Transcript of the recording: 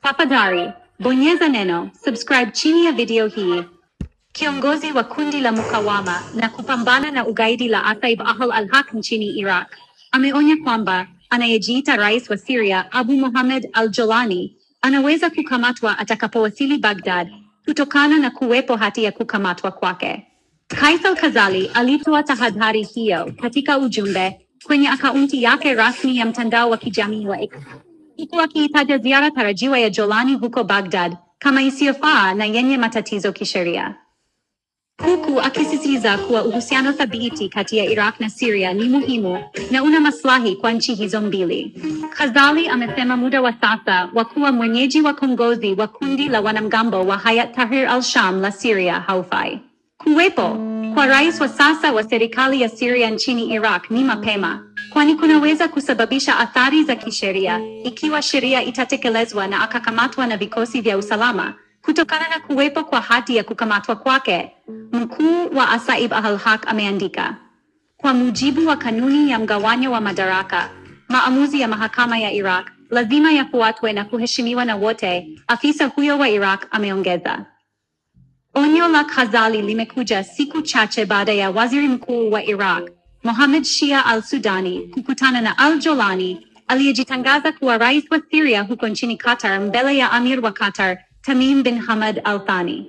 Tafadhali, bonyeza neno subscribe chini ya video hii. Kiongozi wa kundi la mukawama na kupambana na ugaidi la Saif al-Haq nchini Iraq ameonya kwamba anayejiita rais wa Syria Abu Mohammed al-Jolani anaweza kukamatwa atakapowasili Baghdad kutokana na kuwepo hati ya kukamatwa kwake. Qais al-Khazali alitoa tahadhari hiyo katika ujumbe kwenye akaunti yake rasmi ya mtandao wa kijamii wa X, huku akiitaja ziara tarajiwa ya Jolani huko Baghdad kama isiyofaa na yenye matatizo kisheria, huku akisisitiza kuwa uhusiano thabiti kati ya Iraq na Syria ni muhimu na una maslahi kwa nchi hizo mbili. Khazali amesema muda wa sasa wa kuwa mwenyeji wa kiongozi wa kundi la wanamgambo wa Hayat Tahrir al-Sham la Syria haufai. Kuwepo kwa rais wa sasa wa serikali ya Syria nchini Iraq ni mapema, kwani kunaweza kusababisha athari za kisheria ikiwa sheria itatekelezwa na akakamatwa na vikosi vya usalama kutokana na kuwepo kwa hati ya kukamatwa kwake. Mkuu wa Saif al-Haq ameandika, kwa mujibu wa kanuni ya mgawanyo wa madaraka, maamuzi ya mahakama ya Iraq lazima yafuatwe na kuheshimiwa na wote, afisa huyo wa Iraq ameongeza. Onyo la Khazali limekuja siku chache baada ya waziri mkuu wa Iraq, Mohammed Shia al-Sudani, kukutana na al-Jolani, aliyejitangaza kuwa rais wa Syria huko nchini Qatar mbele ya Amir wa Qatar, Tamim bin Hamad al-Thani.